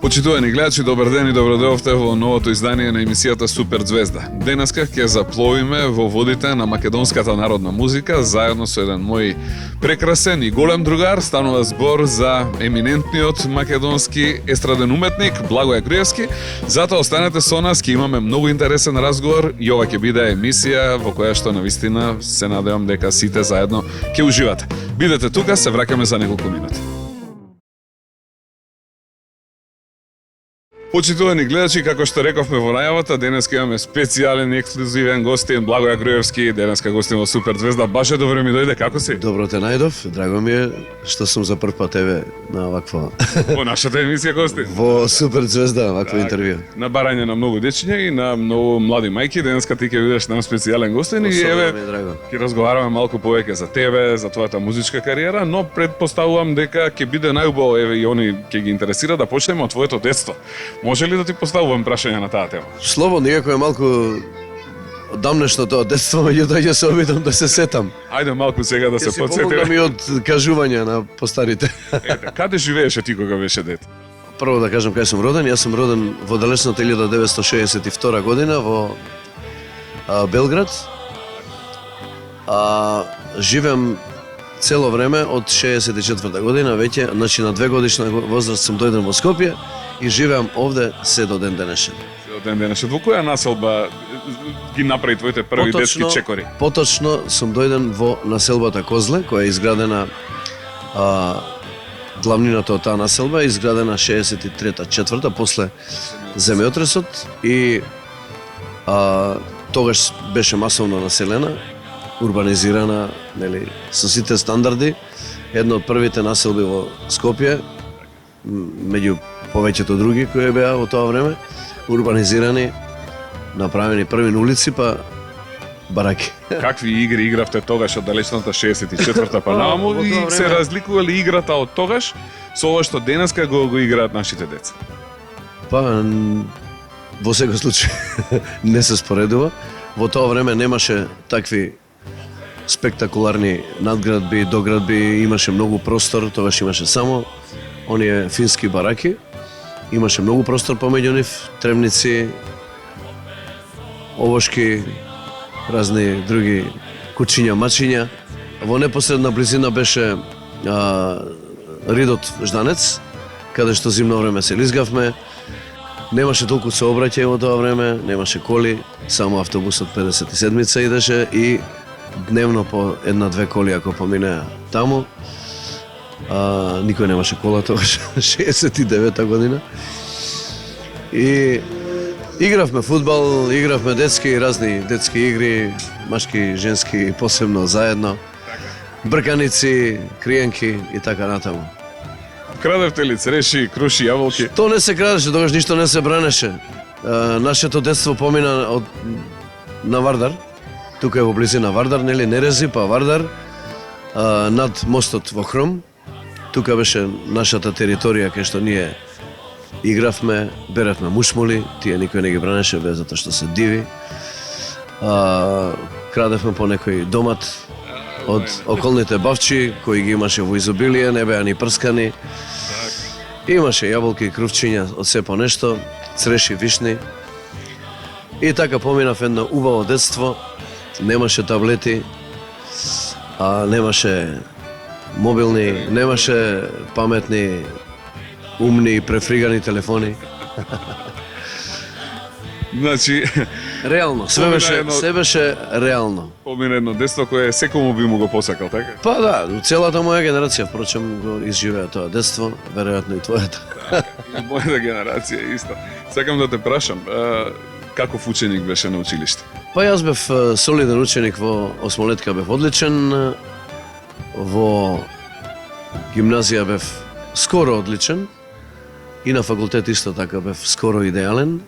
Почитувани гледачи, добар ден и добродојавте во новото издание на емисијата Супер Звезда. Денеска ќе запловиме во водите на македонската народна музика заедно со еден мој прекрасен и голем другар. Станува збор за еминентниот македонски естраден уметник Благоје Груевски. Затоа останете со нас, ќе имаме многу интересен разговор и ова ќе биде емисија во која што навистина се надевам дека сите заедно ќе уживате. Бидете тука, се враќаме за неколку минути. Почитувани гледачи, како што рековме во најавата, денеска имаме специјален и ексклузивен гостин Благоје Груевски. Денеска гостин во Супер Звезда. Баш е добро ми дојде, како си? Добро те најдов, драго ми е што сум за прв пат тебе на ваква Во нашата емисија гостин. во Супер Звезда вакво интервју. На барање на многу дечиња и на многу млади мајки. Денеска ти ќе бидеш нам специјален гостин и еве ќе разговараме малку повеќе за тебе, за твојата музичка кариера, но предпоставувам дека ќе биде најубаво, еве и они ќе ги интересира да почнеме од твоето детство. Може ли да ти поставувам прашање на таа тема? Слободно, иако е малку одамнешно тоа детство, меѓутоа ќе се обидам да се сетам. Ајде малку сега да се Ќе си потсетиме. помогнам и од кажување на постарите. Ете, каде живееше ти кога беше дете? Прво да кажам кај сум роден. Јас сум роден во далечната 1962 година во Белград. Живеам цело време од 64 година веќе, значи на 2 годишна возраст сум дојден во Скопје и живеам овде се до ден денешен. Од ден денешен. Во која населба ги направи твоите први детски чекори? Поточно сум дојден во населбата Козле, која е изградена главнината од таа населба е изградена 63-4 после земјотресот и тогаш беше масовно населена, урбанизирана, нели, со сите стандарди. Една од првите населби во Скопје, меѓу повеќето други кои беа во тоа време, урбанизирани, направени први на улици, па бараки. Какви игри игравте тогаш од далечната 64-та па наму и се разликува ли играта од тогаш со ова што денеска го играат нашите деца? Па, во секој случај не се споредува. Во тоа време немаше такви спектакуларни надградби, доградби, имаше многу простор, тогаш имаше само оние фински бараки. Имаше многу простор помеѓу нив, тремници, овошки, разни други кучиња, мачиња. Во непосредна близина беше ридот Жданец, каде што зимно време се лизгавме. Немаше толку сообраќај во тоа време, немаше коли, само автобусот 57-ца идеше и дневно по една-две коли ако поминеа таму. Никој немаше кола тогаш, 69-та година. И игравме фудбал, игравме детски, разни детски игри, машки, женски, посебно заедно. Брканици, криенки и така натаму. Крадевте ли цреши, круши, јаболки? Тоа не се крадеше, тогаш ништо не се бранеше. Нашето детство помина на Вардар. Тука е во близина Вардар, нели, Нерези, па Вардар, над мостот во Хром. Тука беше нашата територија кај што ние игравме, беревме мушмули, тие никој не ги бранеше без затоа што се диви. Крадевме по некој домат од околните бавчи кои ги имаше во изобилие, не беа ни прскани. Имаше јаболки, крувчиња, од се по нешто, цреши, вишни. И така поминав едно убаво детство. Немаше таблети, немаше мобилни, немаше паметни, умни, префригани телефони. Значи, реално, се беше реално. помина едно детство кое секому би му го посакал, така? Па да, целата моја генерација, впрочем, го изживеа тоа детство, веројатно и твојата. И мојата генерација исто. Сакам да те прашам, каков ученик беше на училиште? Па јас бев солиден ученик во осмолетка, бев одличен, во гимназија бев скоро одличен и на факултет исто така бев скоро идеален.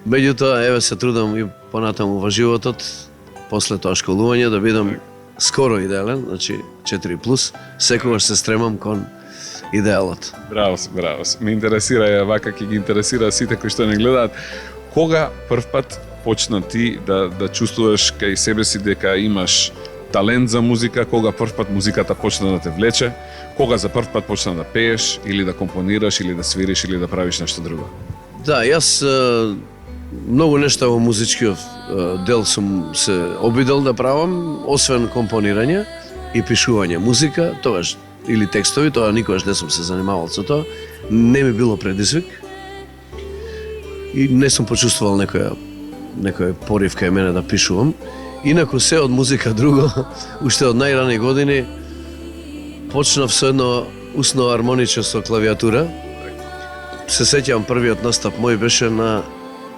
Меѓутоа, еве се трудам и понатаму во животот, после тоа школување, да бидам скоро идеален, значи 4+, секогаш се стремам кон идеалот. Браво си, браво си. Ме интересира, вака ќе ги интересира сите кои што не гледаат. Кога прв пат почна ти да чувствуваш кај себе си дека имаш талент за музика, кога прв пат музиката почна да те влече, кога за прв пат почна да пееш, или да компонираш, или да свириш, или да правиш нешто друго? Да, јас многу нешта во музичкиот дел сум се обидел да правам, освен компонирање и пишување музика, тогаш или текстови, тоа никогаш не сум се занимавал со тоа, не ми било предизвик и не сум почувствувал некој порив кај мене да пишувам. Инаку се од музика друго, уште од најрани години почнав со едно усно армониче со клавиатура. Се сеќавам првиот настап мој беше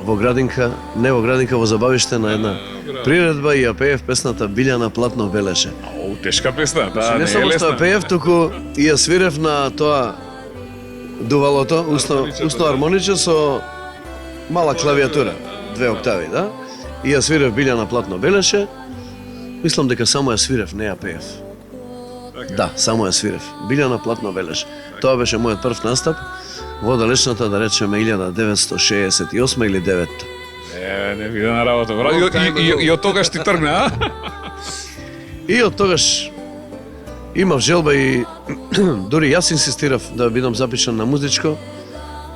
во градинка, не во градинка, во забавиште на една приредба и ја пеев песната Билјана платно белеше. Ау, тешка песна, да, Не само што ја пеев, туку и ја свирев на тоа дувалото, усно армониче со мала клавиатура, 2 октави, да? И ја свирев Билјана платно белеше. Мислам дека само ја свирев, не ја пеев. Да, само ја свирев. Билјана платно белеше. Тоа беше мојот прв настап во далечната, да речеме, 1968 или 9. Не видена работа, бро. И од тогаш ти тргна, а? И од тогаш имав желба и дури јас инсистирав да бидам запишан на музичко.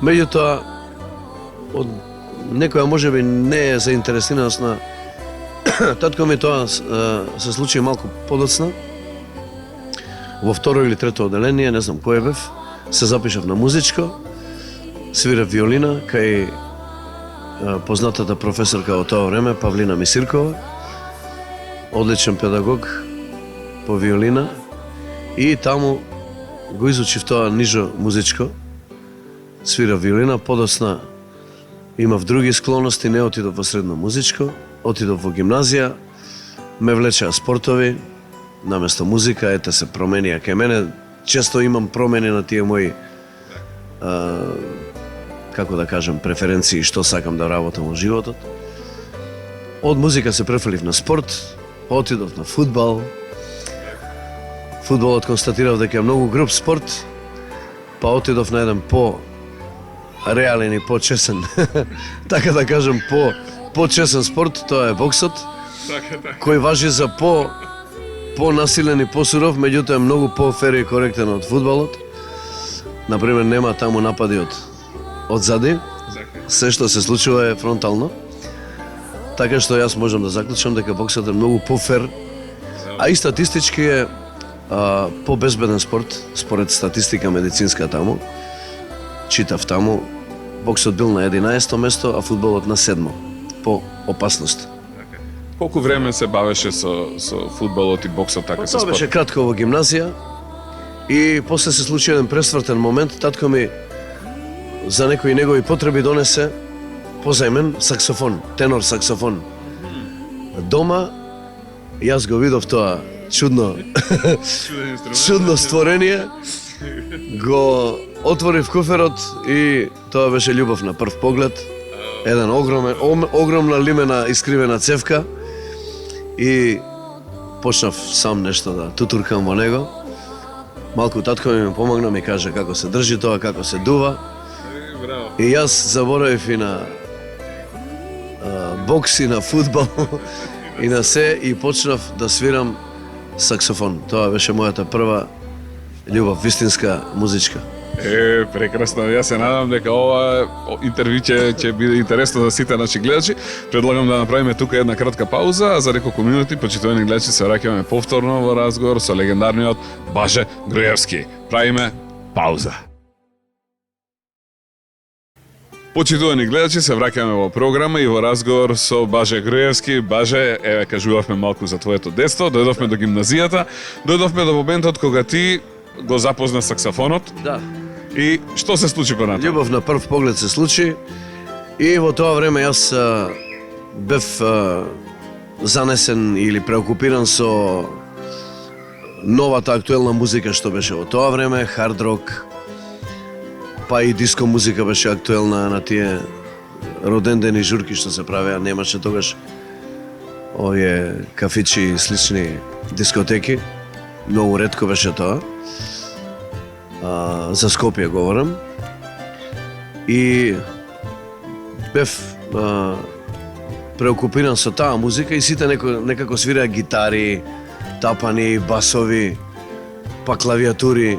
Меѓутоа, од некоја можеби не е заинтересираност на татко ми, тоа се случи малку подоцна. Во второ или трето одделение, не знам кој бев, се запишав на музичко, свирев виолина кај познатата професорка во тоа време, Павлина Мисиркова, одличен педагог по виолина, и таму го изучив тоа нижо музичко, свирев виолина, подоцна имав други склоности, не отидов во средно музичко, отидов во гимназија, ме влечеа спортови, наместо музика, ете се променија кај мене. Често имам промени на тие мои, како да кажем, преференции, што сакам да работам во животот. Од музика се префрлив на спорт, отидов на фудбал. Фудбалот констатирав дека е многу груб спорт, па отидов на еден реален и по-чесен, така да кажем, по-чесен спорт, тоа е боксот, кој важи за по-насилен и по-суров, меѓутоа е многу по-фер и коректен од фудбалот. Например, нема таму напади одзади, се што се случува е фронтално. Така што јас можам да заклучам дека боксот е многу по-фер, а и статистички е по-безбеден спорт, според статистика медицинска таму. Читав таму, боксот бил на 11-то место, а фудбалот на 7-то, по опасност. Колку време се бавеше со фудбалот и боксот, така со Тоа беше спорт? кратко во гимназија и после се случи еден пресвртен момент. Татко ми за некои негови потреби донесе позајмен саксофон, тенор саксофон. Дома јас го видов тоа чудно створение, го отворив куферот и тоа беше љубов на прв поглед. Еден огромна лимена искривена цевка и почнав сам нешто да тутуркам во него. Малку татко ми помогна, ми каже како се држи тоа, како се дува. И јас заборавив и на бокс и на фудбал и на се, и почнав да свирам саксофон. Тоа беше мојата прва љубов, вистинска музичка. Прекрасно. Јас се надам дека ова интервју ќе биде интересно за сите наши гледачи. Предлагам да направиме тука една кратка пауза, а за неколку минути, почитувани гледачи, се враќаме повторно во разговор со легендарниот Баже Груевски. Правиме пауза. Почитувани гледачи, се враќаме во програма и во разговор со Баже Груевски. Баже, еве, кажувавме малку за твоето детство, дојдовме до гимназијата, дојдовме до моментот кога ти го запозна саксофонот. Да. И што се случи понатаму? Љубов на прв поглед се случи и во тоа време јас бев занесен или преокупиран со новата актуелна музика што беше во тоа време, хард рок, па и диско музика беше актуелна на тие родендени журки што се правеа. Немаше тогаш овие кафичи и слични дискотеки. Многу ретко беше тоа. За Скопје говорам. И бев преокупиран со таа музика и сите некако свираа гитари, тапани, басови, па клавиатури.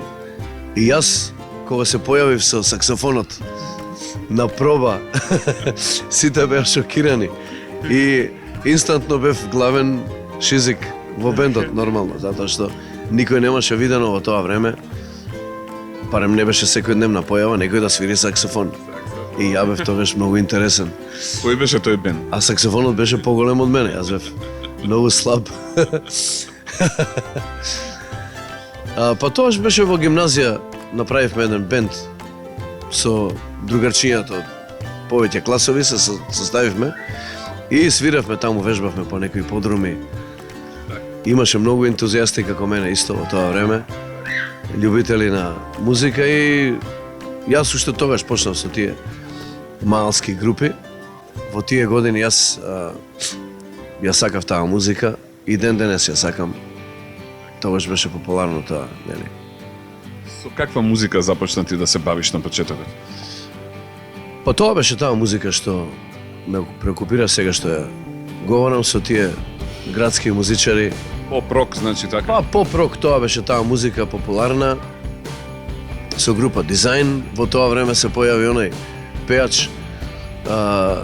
И јас, кога се појавив со саксофонот на проба, сите беа шокирани. И инстантно бев главен шизик во бендот, нормално, затоа што никој немаше видено во тоа време, барем не беше секојдневна појава, некој да свири саксофон. И ја бев тогаш многу интересен. Кој беше тој бенд? А саксофонот беше поголем од мене, јас бев многу слаб. Па тоаш беше во гимназија, направивме еден бенд со другарчињата од повеќе класови, се составивме и свиравме таму, вежбавме по некои подруми. Имаше многу ентузијасти како мене исто во тоа време, љубители на музика и јас уште тогаш почнав со тие малски групи. Во тие години јас ја сакав таа музика и ден денес ја сакам. Тогаш беше популарно тоа, нели? Со каква музика започна ти да се бавиш на почетокот? Па тоа беше таа музика што ме преокупира сега што ја говорам со тие градски музичари. Поп-рок, значи така? Па поп-рок, тоа беше таа музика популарна. Со група Дизајн, во тоа време се појави оној пеач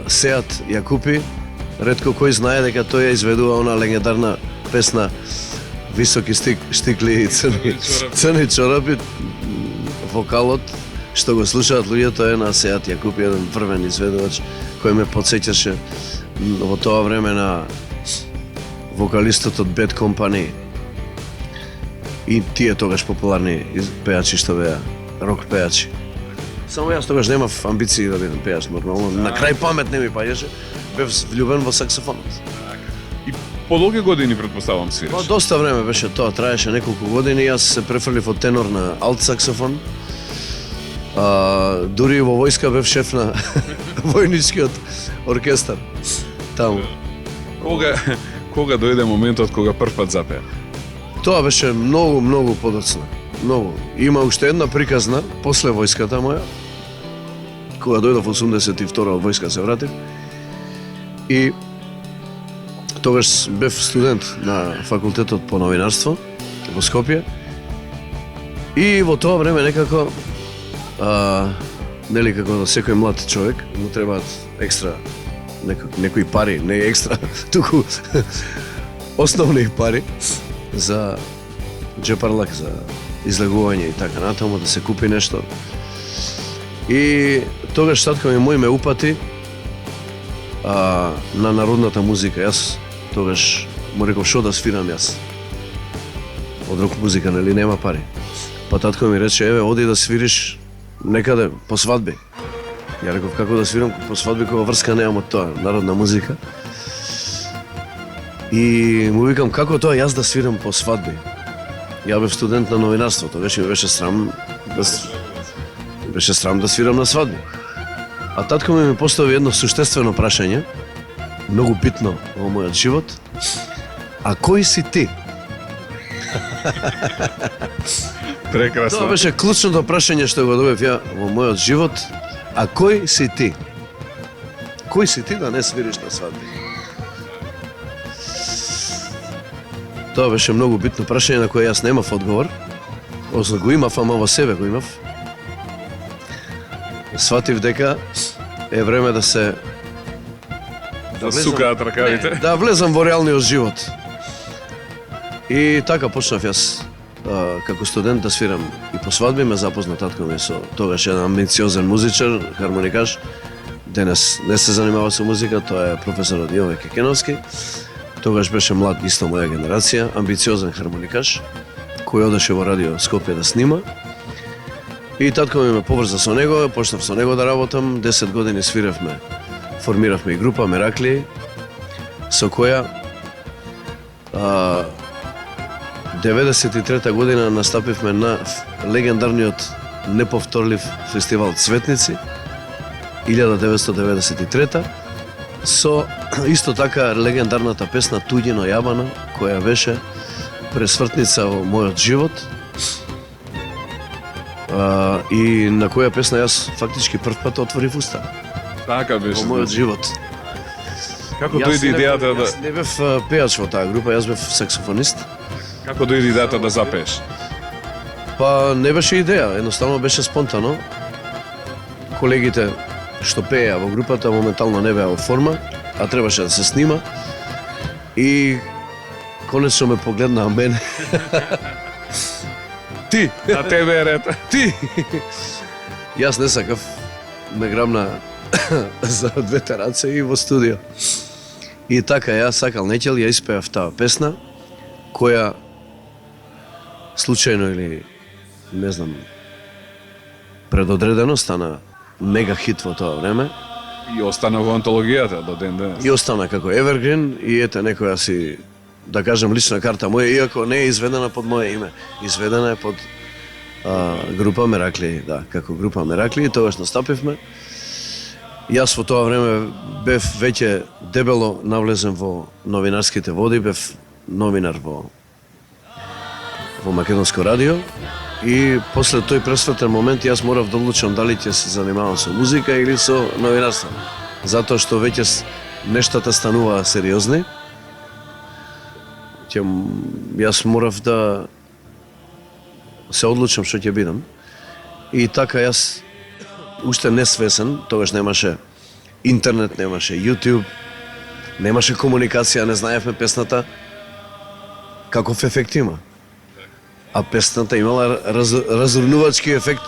Сеат Јакупи. Ретко кој знае дека тој ја изведува она легендарна песна Високи штикли и црни чорапи. Вокалот што го слушаат луѓето е на Сеат Јакупи, еден врвен изведувач кој ме потсеќаше во тоа време на вокалистот од Bad Company. И тие тогаш популарни пеачи што беа рок пеачи. Само јас тогаш немав амбиции да бидам пеач, нормално. На крај памет не ми паѓаше. Бев влюбен во саксофонот. И по долги години претпоставам свириш? Па доста време беше тоа, траеше неколку години. Јас се префрлив од тенор на алт саксофон. Дури во војска бев шеф на војничкиот оркестар. Таму. Кога дојде моментот кога првпат запеа? Тоа беше многу подоцна. Многу. Има уште една приказна после војската моја. Кога дојдов 82 од војска се вратив. И тогаш бев студент на факултетот по новинарство во Скопје. И во тоа време некако нели како да секој млад човек му требаат екстра некои пари, не екстра, туку основни пари за джепарлак, за излегување и така натаму, да се купи нешто. И тогаш татко ми мој ме упати на народната музика. Јас тогаш му реков шо да свирам јас. Од рок музика, нели нема пари. Па татко ми рече, еве, оди да свириш некаде по свадби. Ја реков, како да свирам по свадби кога врска немам од тоа, народна музика. И му викам, како тоа јас да свирам по свадби? Ја бев студент на новинарство, тогаш ми беше срам да свирам на свадби. А татко ми постави едно суштествено прашање, многу битно во мојот живот. А кој си ти? Прекрасно. Тоа беше клучното прашање што го добив ја во мојот живот. А кој си ти? Кој си ти да не свириш на свадби? Тоа беше многу битно прашање на кое јас немав одговор. Односно го имав, ама во себе го имав. Сватив дека е време да се сукаат ракавите. Да влезам во реалниот живот. И така почнав јас како студент да свирам и по свадби. Ме запозна татко ми со тогаш еден амбициозен музичар, хармоникаш. Денес не се занимава со музика, тоа е професорот Јове Кекеновски. Тогаш беше млад, исто моја генерација, амбициозен хармоникаш, кој одеше во радио Скопје да снима. И татко ми ме поврза со него, почнав со него да работам, 10 години свиравме, формиравме и група Меракли, со која 93 година настапивме на легендарниот неповторлив фестивал Цветници, 1993 со исто така легендарната песна Туѓино јабано, која беше пресвртница во мојот живот. И на која песна јас фактички прв пат отворив уста Така беше. во мојот живот. Како дојде идејата да... Јас не бев пеач во таа група, јас бев саксофонист. Како дојде идејата да запееш? Па не беше идеја, едноставно беше спонтано. Колегите што пееа во групата моментално не беа во форма, а требаше да се снима. И конечно ме погледнаа мене. Ти! На тебе е ред. Ти! Јас не сакав, ме грабна за двете раце и во студио. И така, јас сакал неќел, ја испеав таа песна, која случајно или, не знам, предодредено стана мега хит во тоа време. И остана во антологијата до ден денес. И остана како Evergreen и ете некоја си, да кажем, лична карта моја, иако не е изведена под моје име. Изведена е под група Меракли, да, како група Меракли, и тогаш настапивме. Јас во тоа време бев веќе дебело навлезен во новинарските води, бев новинар во Македонско радио и после тој пресвртен момент јас морав да одлучам дали ќе се занимавам со музика или со новинарство. Затоа што веќе нештата стануваа сериозни. Јас морав да се одлучам што ќе бидам. И така јас уште несвесен, тогаш немаше интернет, немаше YouTube, немаше комуникација, не знаевме песната каков ефект има. А песната имала разурнувачки ефект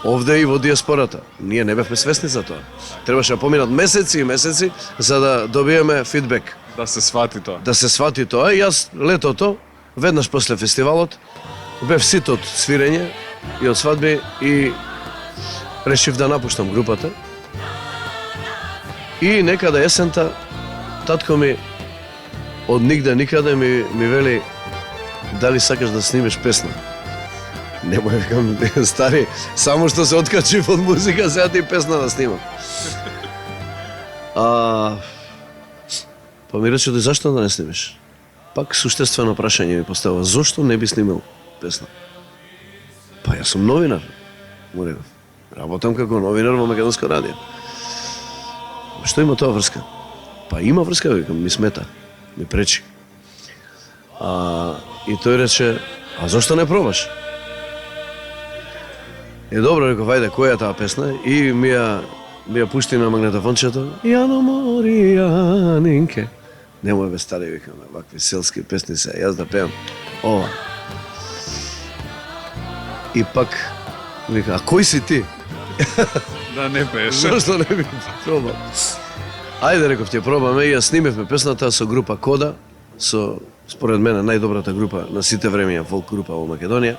овде и во диаспората. Ние не бевме свесни за тоа. Требаше да поминат месеци и месеци за да добиеме фидбек. Да се свати тоа. Да се свати тоа. И јас летото, веднаш после фестивалот, бев сит од свирење и од свадби и решив да напуштам групата. И некада есента, татко ми од нигде никаде ми вели дали сакаш да снимеш песна. Немој, викам, стари, само што се откачив од музика, сега ти песна да снимам. Па ми рече, зашто да не снимеш? Пак суштествено прашање ми поставува, зошто не би снимал песна? Па јас сум новинар, му реков. Работам како новинар во Македонско радио. Што има тоа врска? Па има врска, викам, ми смета, ми пречи. И тој рече, а зошто не пробаш? Добро, реков, ајде, која е таа песна? И ми ја пушти на магнетофончето. Јано мори, Јанинке. Немој бе, стари, викам, вакви селски песни се, јас да пеам ова. И пак, вика, а кој си ти? Да не пееш. Зошто не би пробал? Ајде, реков, ќе пробаме. И ја снимевме песната со група Кода, со, според мене, најдобрата група на сите времења, фолк група во Македонија.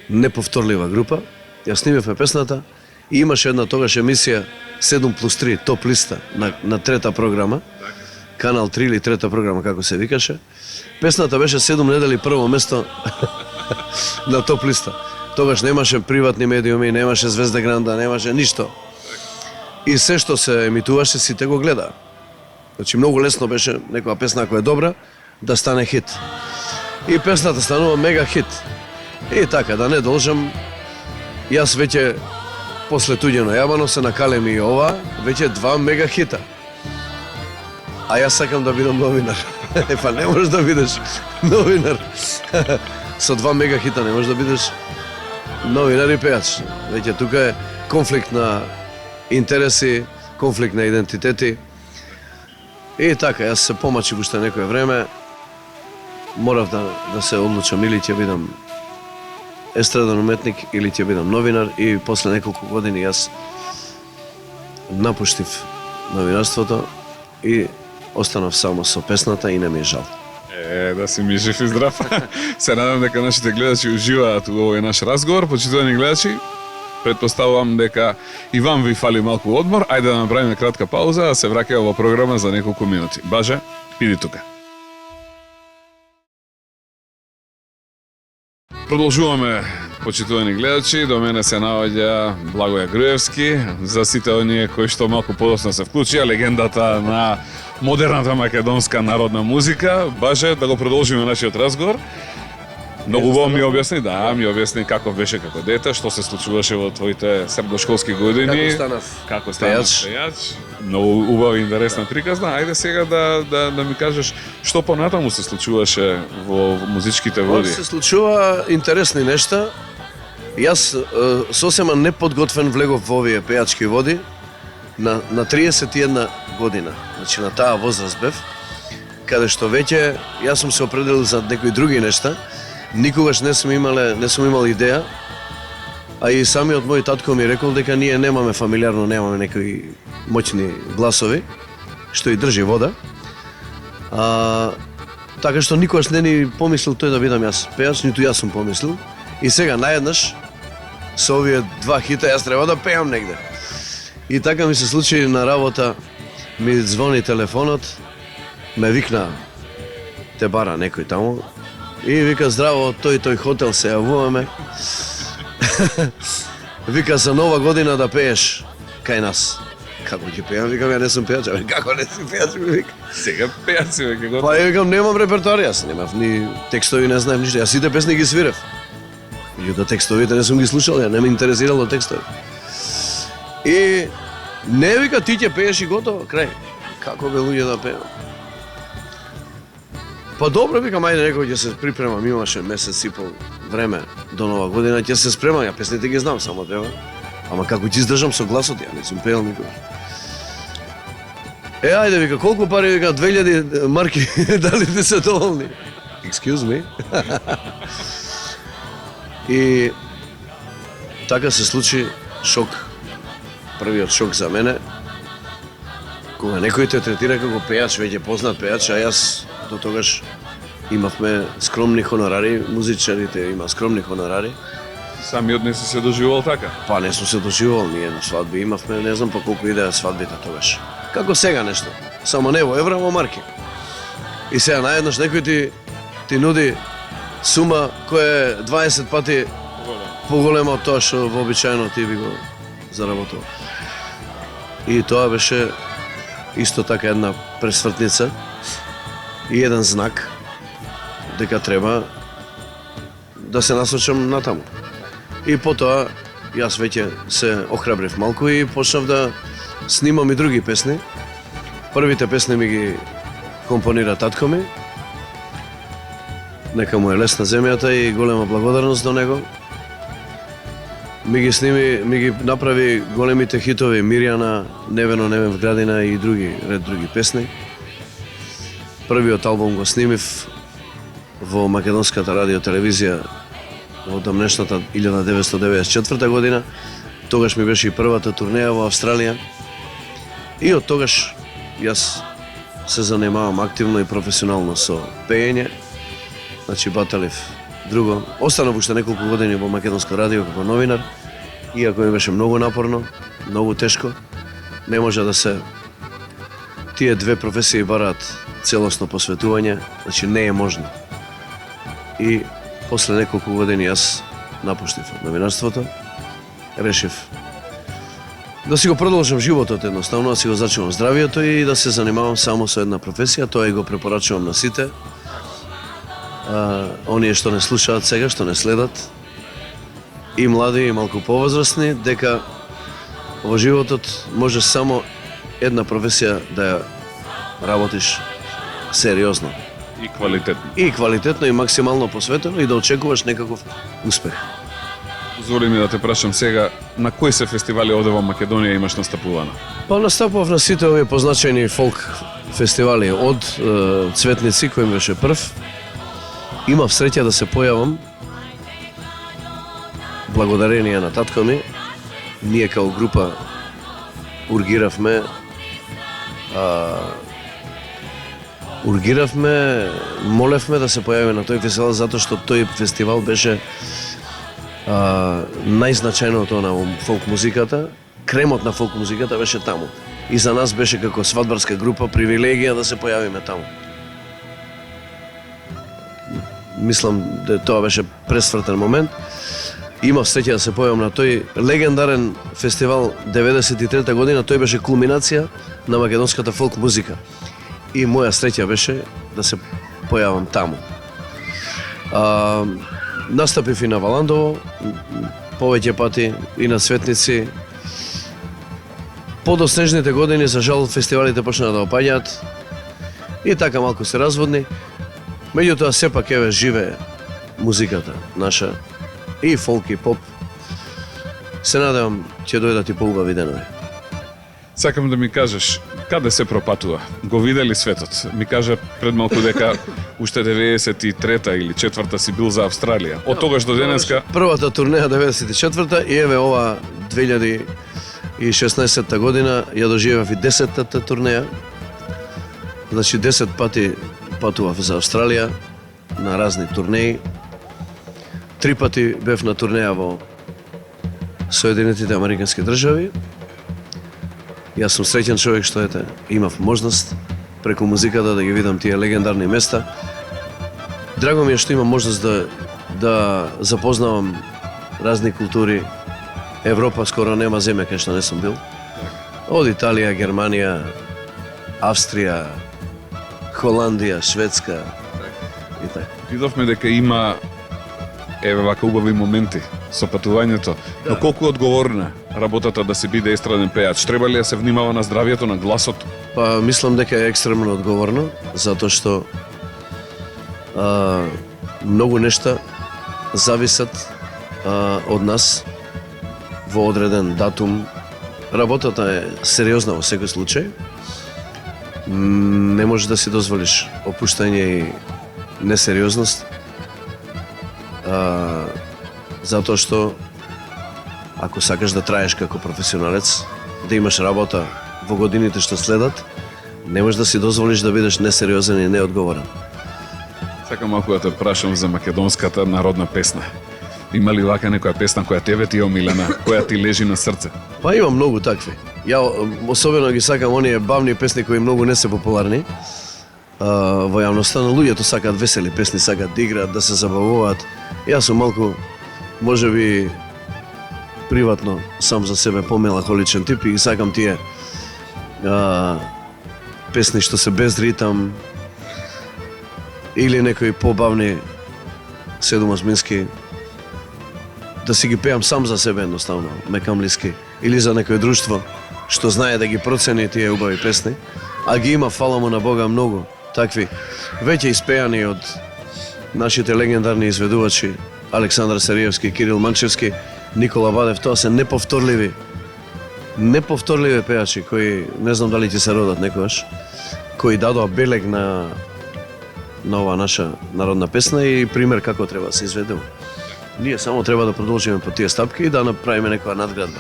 Неповторлива група. Ја снимевме песната и имаше една тогаш емисија 7+3, топ листа на трета програма. Канал 3 или трета програма, како се викаше. Песната беше 7 недели прво место на топ листа. Тогаш немаше приватни медиуми, немаше Звезда Гранда, немаше ништо. И се што се емитуваше, сите го гледаа. Значи, многу лесно беше некоја песна која е добра, да стане хит. И песната станува мега хит. И така, да не должам, јас веќе, после туѓе најавано, се накалем и ова, веќе 2 мега хита. А јас сакам да бидам новинар. Па не можеш да бидеш новинар. Со 2 мега хита не можеш да бидеш новинар и пејач. Веќе тука е конфликт на интереси, конфликт на идентитети. И така, јас се помачив уште некое време. Морав да се одлучам или ќе бидам естраден уметник или ќе бидам новинар, и после неколку години јас напуштив новинарството и останав само со песната и не ми е жал. Да си ми жив и здрав. Се надам дека нашите гледачи уживаат во овој наш разговор. Почитувани гледачи, претпоставувам дека и вам ви фали малку одмор. Ајде да направиме кратка пауза, а се враќаме во програма за неколку минути. Баже, иди тука. Продолжуваме, почитувани гледачи. До мене се наоѓа Благоја Груевски. За сите оние кои што малку подоцна се вклучија, легендата на модерната македонска народна музика. Баже, да го продолжиме нашиот разговор. Многу убаво ми објасни, да, ми објасни како беше како дете, што се случуваше во твоите средношколски години. Како станав пејач. Многу убава и интересна приказна. Ајде сега да ми кажеш што понатаму се случуваше во музичките води. Се случува интересни нешта. Јас сосема неподготвен влегов во овие пејачки води на 31 година. Значи на таа возраст бев, каде што веќе јас сум се определил за некои други нешта. Никогаш не сум имал идеја, а и самиот мој татко ми рекол дека ние немаме фамилиарно, немаме некои моćни гласови, што и држи вода. Така што никогаш не ни помислил тој да бидам јас пејач, ниту јас сум помислил. И сега наеднаш со овие два хита јас треба да пеам негде. И така ми се случи на работа, ми звони телефонот, ме викна, те бара некој таму, и вика здраво, тој хотел се јавуваме. Вика за нова година да пееш кај нас. Како ќе пеам? Викам, ја не сум пејач. Како не си пејач? Вика. Сега пејач си веќе готов. Па ја викам, немам репертоар, јас немав ни текстови, не знаем ништо. Јас сите песни ги свирев. Меѓутоа текстовите не сум ги слушал, ја не ме интересирало текстови. И не вика, ти ќе пееш и готово, крај. Како бе луѓе да пеам? Па добро, викам, ајде некој ќе се припремам, имаше месец и пол време до нова година, ќе се спремам, ја песните ги знам, само треба. Ама како ќе издржам со гласот, ја не сум пеел никогаш. Ајде, вика, колку пари, вика, 2000 марки, дали ти се доволни? Excuse me? И така се случи шок, првиот шок за мене, кога некој те третира како пејач, веќе познат пејач, а јас до тогаш имавме скромни хонорари, музичарите има скромни хонорари. Самиот не си се доживувал така? Па не сум се доживувал, ние на свадби имавме, не знам па колку идеа свадбите тогаш. Како сега нешто, само не во евра, во марки. И сега наеднаш некој ти нуди сума која е 20 пати поголема од тоа што вообичаено ти би го заработил. И тоа беше исто така една пресвртница и еден знак дека треба да се насочам натаму. И потоа јас веќе се охрабрив малку и почнав да снимам и други песни. Првите песни ми ги компонира татко ми. Нека му е лесна земјата и голема благодарност до него. Ми ги сними, ми ги направи големите хитови Мирјана, Невено, Невен в градина и ред други песни. Првиот албум го снимив во македонската радиотелевизија во дамнешната 1994 година. Тогаш ми беше и првата турнеја во Австралија. И од тогаш јас се занимавам активно и професионално со пеење. Значи баталив друго. Останав уште неколку години во македонско радио како новинар. Иако ми беше многу напорно, многу тешко, не може да се... Тие две професии бараат целосно посветување, значи не е можно. И после неколку години јас напуштив од новинарството, решив да си го продолжам животот едноставно, да си го зачувам здравието и да се занимавам само со една професија, тоа и го препорачувам на сите. Оние што не слушаат сега, што не следат, и млади и малку повозрастни, дека во животот може само една професија да ја работиш сериозно. И квалитетно. И квалитетно и максимално посветено и да очекуваш некаков успех. Позволи ми да те прашам сега, на кои се фестивали оде во Македонија имаш настапувано? Па настапував на сите овие позначени фолк фестивали, од Цветници, кој беше прв. Имав среќа да се појавам благодарение на татко ми. Ние као група ургиравме, молевме да се појави на тој фестивал затоа што тој фестивал беше најзначајното на фолк музиката, кремот на фолк музиката беше таму. И за нас беше како свадбарска група привилегија да се појавиме таму. Мислам да тоа беше пресвртен момент. Имав среќа да се појавам на тој легендарен фестивал 93 година, тој беше кулминација на македонската фолк музика. И моја среќа беше да се појавам таму. Настапив и на Валандово, повеќе пати и на Светници. По доснежните години, за жал, фестивалите почнаа да опаѓаат и така малку се разводни. Меѓутоа, сепак еве живее музиката наша, и фолк и поп. Се надевам ќе дојдат и поубави денови. Сакам да ми кажеш, каде се пропатува? Го видели светот? Ми кажа пред малку дека уште 93-та или 4-та си бил за Австралија. Од тогаш до денеска... Првата турнеја 94-та и еве ова 2016 година ја доживев и 10-та турнеја. Значи 10 пати патував за Австралија на разни турнеи. 3 пати бев на турнеја во Соединетите Американски држави. Јас сум среќен човек што имав можност преку музиката да ги видам тие легендарни места. Драго ми е што имам можност да запознавам разни култури. Европа скоро нема земја кај што не сум бил. Од Италија, Германија, Австрија, Холандија, Шведска и така. Видовме дека има еве вака убави моменти со патувањето, но колку одговорна работата да се биде естраден пејач? Треба ли да се внимава на здравието на гласот? Па мислам дека е екстремно одговорно, затоа што многу нешта зависат од нас во одреден датум. Работата е сериозна во секој случај. Не можеш да си дозволиш опуштање и несериозност. Затоа што ако сакаш да траеш како професионалец, да имаш работа во годините што следат, не можеш да си дозволиш да бидеш несериозен и неодговорен. Сакам малку да те прашам за македонската народна песна. Има ли вака некоја песна која тебе ти е омилена, која ти лежи на срце? Па има многу такви. Ја особено ги сакам оние бавни песни кои многу не се популарни во јавноста, но луѓето сакаат весели песни, сакаат да играат, да се забавуваат. Јас сум малку, можеби приватно, сам за себе помелахоличен тип и сакам тие песни што се без ритам или некои побавни седумосмински, да си ги пеам сам за себе едноставно, мекамлиски, или за некој друштво што знае да ги процени тие убави песни, а ги има, фала му на Бога, многу такви, веќе испеани од нашите легендарни изведувачи Александар Сериевски, Кирил Манчевски, Никола Бадев. Тоа се неповторливи пејачи кои не знам дали ќе се родат некогаш, кои дадоа белег на ова наша народна песна и пример како треба да се изведува. Ние само треба да продолжиме по тие стапки и да направиме некоја надградба.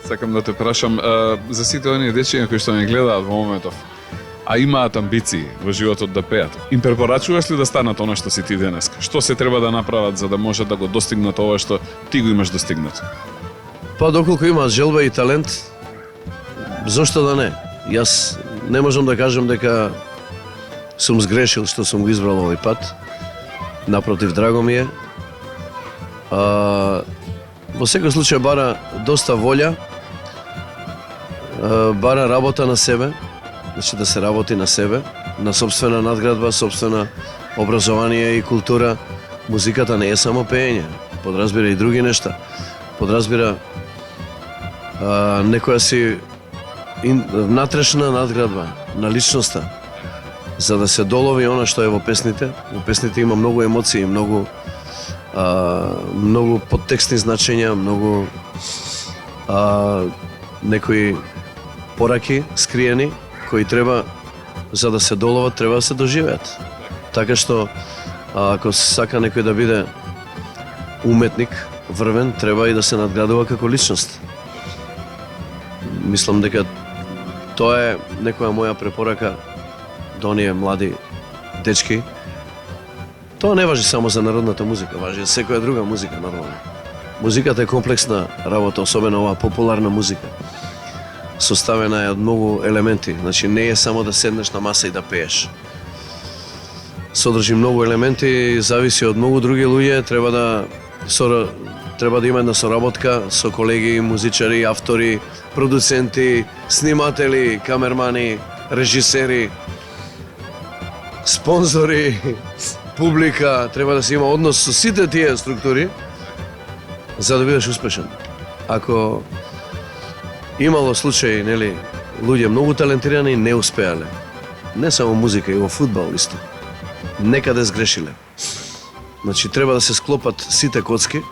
Сакам да те прашам за сите оние дечиња кои што не гледаат во моментов, а имаат амбиции во животот да пеат. Им препорачуваш ли да станат она што си ти денес? Што се треба да направат за да можат да го достигнат ова што ти го имаш достигнато? Па доколку имаат желба и талент, зошто да не? Јас не можам да кажам дека сум сгрешил што сум го избрал овој пат. Напротив, драго ми е. Во секој случај бара доста волја, бара работа на себе, значи да се работи на себе, на собствена надградба, собствена образование и култура. Музиката не е само пеење, подразбира и други нешта. Подразбира некоја си внатрешна надградба на личноста, за да се долови она што е во песните. Во песните има многу емоции, многу подтекстни значења, многу некои пораки скриени, кои треба, за да се доловат, треба да се доживеат. Така што, ако сака некој да биде уметник, врвен, треба и да се надградува како личност. Мислам дека тоа е некоја моја препорака до оние млади дечки. Тоа не важи само за народната музика, важи за секоја друга музика, нормално. Музиката е комплексна работа, особено оваа популарна музика. Составена е од многу елементи, значи не е само да седнеш на маса и да пееш. Содржи многу елементи, зависи од многу други луѓе, треба да има една соработка со колеги, музичари, автори, продуценти, сниматели, камермани, режисери, спонзори, публика, треба да се има однос со сите тие структури за да бидеш успешен. Ако имало случаи, нели, луѓе многу талентирани не успеале. Не само музика, и во фудбал исто. Некаде сгрешиле. Значи треба да се склопат сите коцки,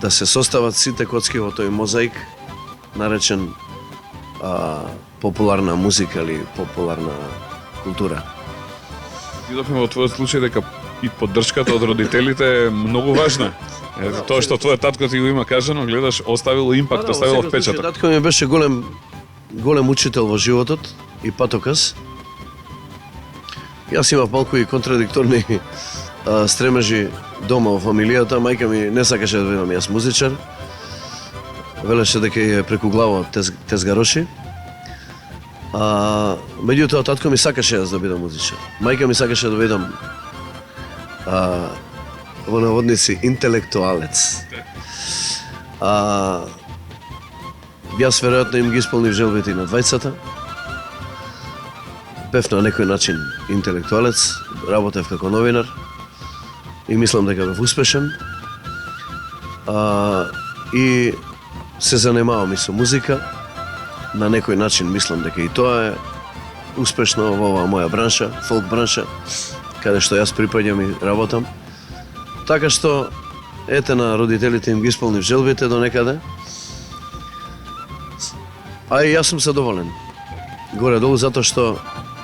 да се состават сите коцки во тој мозаик, наречен популарна музика или популарна култура. Видовме во твојот случај дека и поддршката од родителите е многу важна. Тоа што твојот татко ти го има кажано, гледаш, оставило импакт, оставило впечаток. Татко ми беше голем учител во животот и патоказ. Јас имав малку и контрадикторни стремежи дома во фамилијата. Мајка ми не сакаше да бидам јас музичар. Велеше дека е преку глава тезгароши. Меѓутоа, татко ми сакаше јас да бидам музичар. Мајка ми сакаше да бидам во наводници интелектуалец. Јас веројатно им ги исполнив желбите и на двајцата. Бев на некој начин интелектуалец, работев како новинар и мислам дека бев успешен. И се занимавам и со музика. На некој начин мислам дека и тоа е успешно во оваа моја бранша, фолк бранша, каде што јас припаѓам и работам. Така што, ете, на родителите им ги исполнив желбите до некаде. А и јас сум задоволен. Горе-долу, затоа што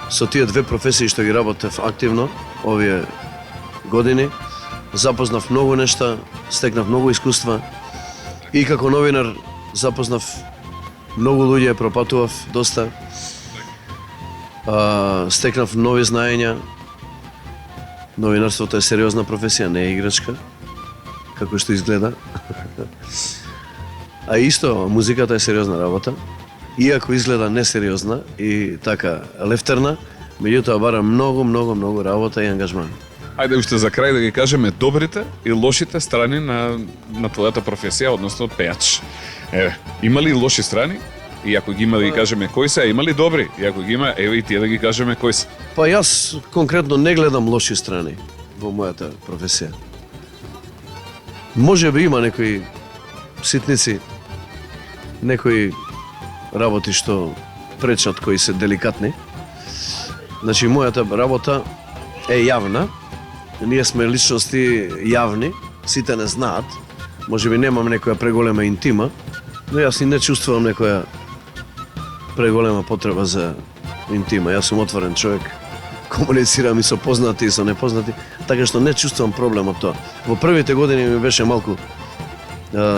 со тие две професии што ги работев активно овие години, запознав многу нешта, стекнав многу искуства и како новинар запознав многу луѓе, пропатував доста, стекнав нови знаења. Новинарството е сериозна професија, не е играчка, како што изгледа. А исто, музиката е сериозна работа, иако изгледа несериозна и така лефтерна, меѓутоа бара многу работа и ангажман. Ајде уште за крај да ги кажеме добрите и лошите страни на твојата професија, односно пејач. Има ли лоши страни? И ако ги има да ги кажеме кои се, а има ли добри? И ако ги има, еве и тие да ги кажеме кои се. Па јас конкретно не гледам лоши страни во мојата професија. Може би има некои ситници, некои работи што пречат, кои се деликатни. Значи, мојата работа е јавна. Ние сме личности јавни, сите не знаат. Може би немам некоја преголема интима, но јас и не чувствувам некоја преголема потреба за интима. Јас сум отворен човек, комуницирам и со познати и со непознати, така што не чувствувам проблем од тоа. Во првите години ми беше малку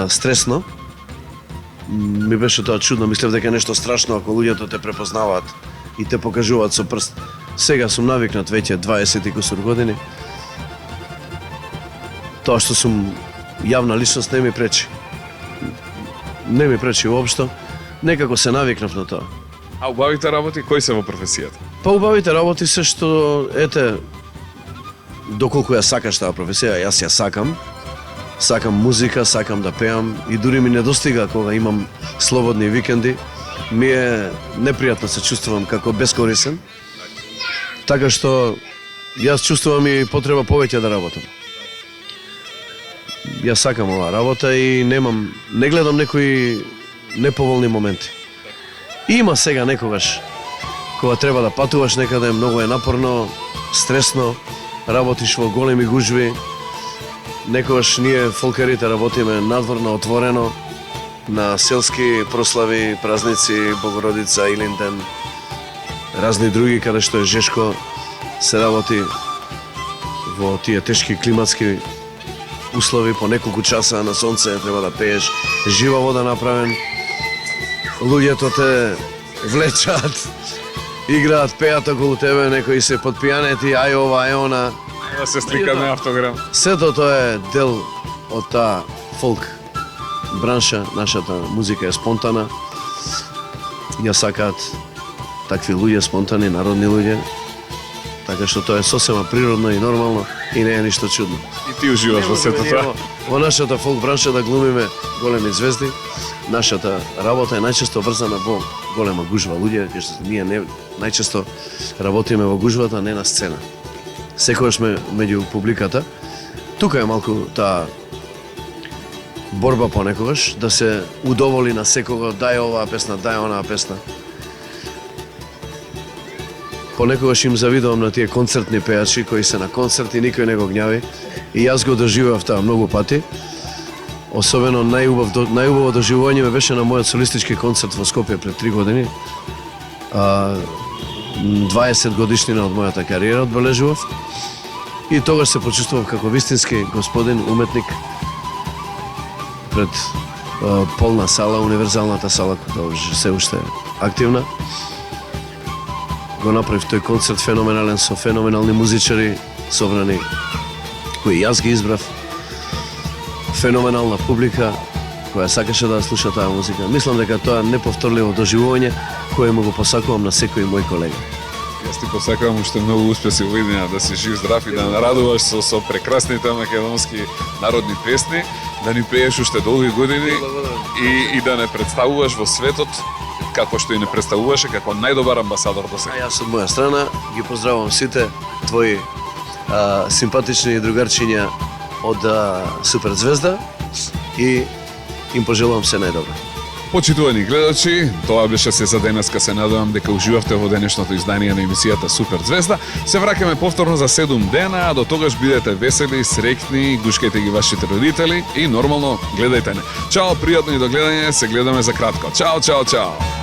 стресно, ми беше тоа чудно, мислев дека е нешто страшно ако луѓето те препознаваат и те покажуваат со прст. Сега сум навикнат веќе 20 и кусур години. Тоа што сум јавна личност не ми пречи. Не ми пречи воопшто. Некако се навикнав на тоа. А убавите работи кои се во професијата? Па убавите работи се што, ете, доколку ја сакаш таа професија, јас ја сакам. Сакам музика, сакам да пеам и дури ми недостига кога имам слободни викенди. Ми е непријатно се чувствувам како бескорисен. Така што јас чувствувам и потреба повеќе да работам. Јас сакам оваа работа и не гледам некои неповолни моменти. Има сега некогаш, кога треба да патуваш некаде, многу е напорно, стресно, работиш во големи гужви. Некогаш ние фолкерите работиме надворно, отворено, на селски прослави, празници, Богородица, Илинден, разни други, каде што е жешко, се работи во тие тешки климатски услови, по неколку часа на сонце треба да пееш, жива вода направен, луѓето те влечат, играат, пеат околу тебе, некои се подпијанети, ај ова, ај она. Да се слика на автограм. Сето тоа е дел од таа фолк бранша, нашата музика е спонтана. Ја сакаат такви луѓе, спонтани, народни луѓе. Така што тоа е сосема природно и нормално и не е ништо чудно. И ти уживаш во сето тоа? Во нашата фолк бранша да глумиме големи звезди. Нашата работа е најчесто врзана во голема гужва луѓе, кај што ние најчесто работиме во гужвата, не на сцена. секогаш сме меѓу публиката. Тука е малку таа борба понекогаш, да се удоволи на секого, дај оваа песна, дај онаа песна. Понекогаш им завидувам на тие концертни пејачи кои се на концерт и никој не го гњави. И јас го доживував тоа многу пати. Особено најубаво доживување ме беше на мојот солистички концерт во Скопје пред 3 години. 20 годишнина од мојата кариера одбележував. И тогаш се почувствував како вистински господин, уметник пред полна сала, универзалната сала, која се уште активна. Го направив тој концерт феноменален со феноменални музичари собрани, кои јас ги избрав. Феноменална публика која сакаше да слуша таа музика. Мислам дека тоа е неповторливо доживување кое му го посакувам на секој мој колега. Јас ти посакувам уште многу успеси во иднина, да си жив, здрав и да нарадуваш со прекрасните македонски народни песни, да ни пееш уште долги години и да не представуваш во светот како што и не представуваше како најдобар амбасадор до сега. А јас од моја страна ги поздравувам сите твои симпатични другарчиња од Суперзвезда и им пожелувам се најдобро. Почитувани гледачи, тоа беше се за денеска. Се надевам дека уживавте во денешното издание на емисијата Суперзвезда. Се враќаме повторно за 7 дена, а до тогаш бидете весели, среќни, гушкајте ги вашите родители и нормално гледајте не. Чао, пријатно и до гледање, се гледаме за кратко. Чао, чао, чао.